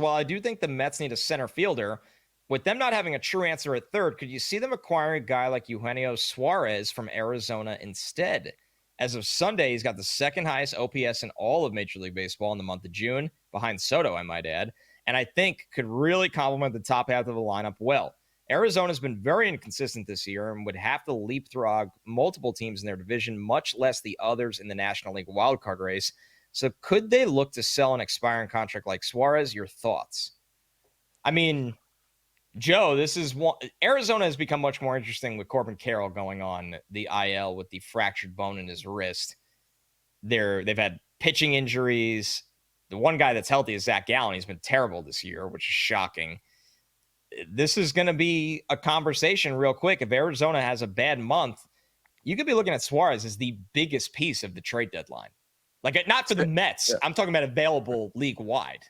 While I do think the Mets need a center fielder, with them not having a true answer at third, could you see them acquiring a guy like Eugenio Suarez from Arizona instead? As of Sunday, he's got the second highest OPS in all of Major League Baseball in the month of June, behind Soto, I might add, and I think could really complement the top half of the lineup well. Arizona's been very inconsistent this year and would have to leapfrog multiple teams in their division, much less the others in the National League wildcard race. So could they look to sell an expiring contract like Suarez? Your thoughts? I mean, Joe, this is one. Arizona has become much more interesting with Corbin Carroll going on the IL with the fractured bone in his wrist. They've had pitching injuries. The one guy that's healthy is Zach Gallen. He's been terrible this year, which is shocking. This is going to be a conversation real quick. If Arizona has a bad month, you could be looking at Suarez as the biggest piece of the trade deadline. Like, not for the Mets. Yeah. I'm talking about available league-wide.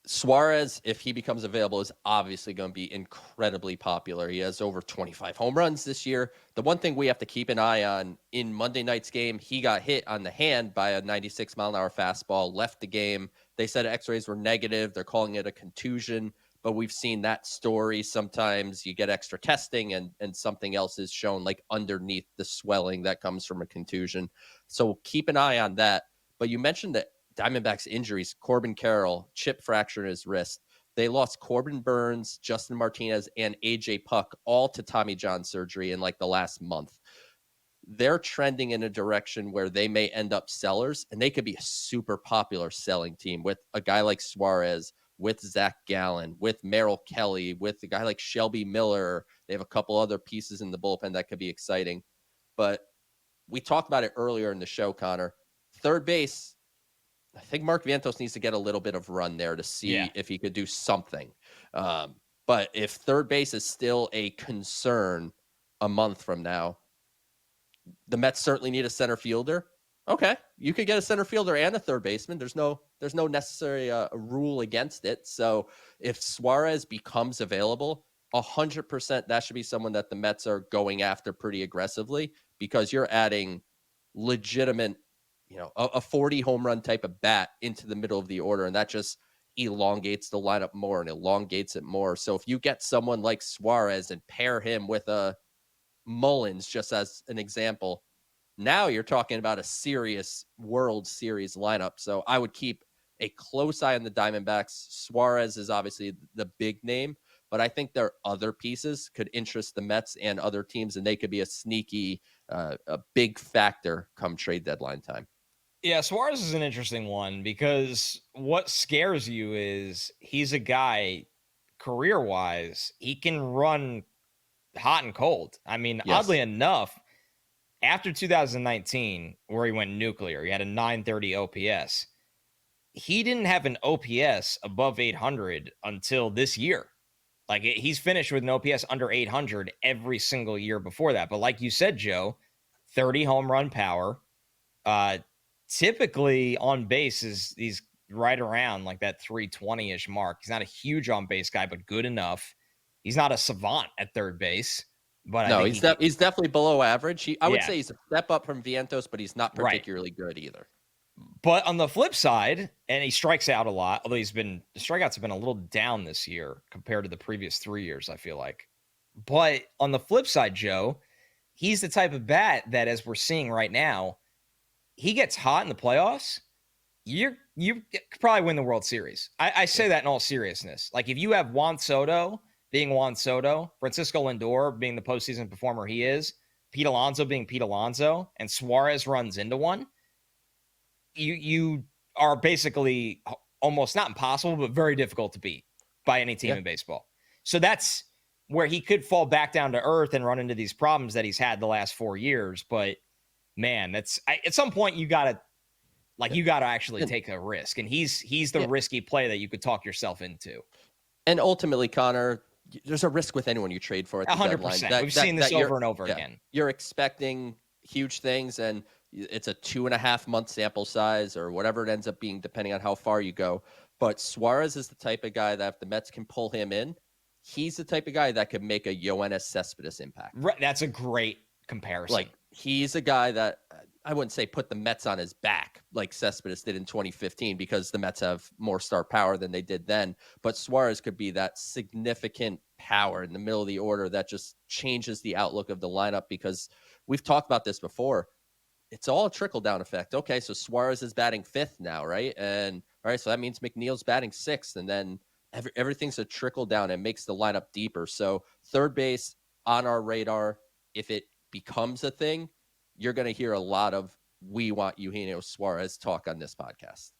Suarez, if he becomes available, is obviously going to be incredibly popular. He has over 25 home runs this year. The one thing we have to keep an eye on in Monday night's game, he got hit on the hand by a 96-mile-an-hour fastball, left the game. They said x-rays were negative. They're calling it a contusion, but we've seen that story. Sometimes you get extra testing and something else is shown, like underneath the swelling that comes from a contusion. So keep an eye on that. But you mentioned that Diamondbacks injuries, Corbin Carroll, chip fracture in his wrist. They lost Corbin Burns, Justin Martinez, and AJ Puck all to Tommy John surgery in like the last month. They're trending in a direction where they may end up sellers, and they could be a super popular selling team with a guy like Suarez, with Zach Gallen, with Merrill Kelly, with a guy like Shelby Miller. They have a couple other pieces in the bullpen that could be exciting. But we talked about it earlier in the show, Connor. Third base, I think Mark Vientos needs to get a little bit of run there to see if he could do something. But if third base is still a concern a month from now, the Mets certainly need a center fielder. Okay, you could get a center fielder and a third baseman. There's no necessary rule against it. So if Suarez becomes available, 100% that should be someone that the Mets are going after pretty aggressively, because you're adding legitimate, a 40 home run type of bat into the middle of the order. And that just elongates the lineup more and elongates it more. So if you get someone like Suarez and pair him with a Mullins, just as an example, now you're talking about a serious World Series lineup. So I would keep a close eye on the Diamondbacks. Suarez is obviously the big name, but I think their other pieces could interest the Mets and other teams, and they could be a sneaky, a big factor come trade deadline time. Yeah, Suarez is an interesting one because what scares you is he's a guy, career-wise, he can run hot and cold. I mean, oddly enough, after 2019, where he went nuclear, he had a 930 OPS. He didn't have an OPS above 800 until this year. Like, he's finished with an OPS under 800 every single year before that. But like you said, Joe, 30 home run power. Typically on base he's right around like that 320-ish mark. He's not a huge on base guy, but good enough. He's not a savant at third base. But no, I think he's definitely below average. I would say he's a step up from Vientos, but he's not particularly good either. But on the flip side, and he strikes out a lot, although the strikeouts have been a little down this year compared to the previous 3 years, I feel like. But on the flip side, Joe, he's the type of bat that, as we're seeing right now, he gets hot in the playoffs, you could probably win the World Series. I say that in all seriousness. Like, if you have Juan Soto being Juan Soto, Francisco Lindor being the postseason performer he is, Pete Alonso being Pete Alonso, and Suarez runs into one, you are basically almost not impossible, but very difficult to beat by any team in baseball. So that's where he could fall back down to earth and run into these problems that he's had the last 4 years. But man, at some point you gotta actually take a risk, and he's the risky play that you could talk yourself into. And ultimately, Connor, there's a risk with anyone you trade for at the 100%. deadline. We've seen this over and over again. You're expecting huge things, and it's a 2.5 month sample size or whatever it ends up being, depending on how far you go. But Suarez is the type of guy that if the Mets can pull him in, he's the type of guy that could make a Yoenis Cespedes impact. Right, that's a great comparison. Like, he's a guy that I wouldn't say put the Mets on his back like Cespedes did in 2015, because the Mets have more star power than they did then. But Suarez could be that significant power in the middle of the order that just changes the outlook of the lineup, because we've talked about this before. It's all a trickle down effect. Okay, so Suarez is batting fifth now, right? And all right, so that means McNeil's batting sixth, and then everything's a trickle down and makes the lineup deeper. So third base on our radar. If it becomes a thing, you're going to hear a lot of "we want Eugenio Suarez" talk on this podcast.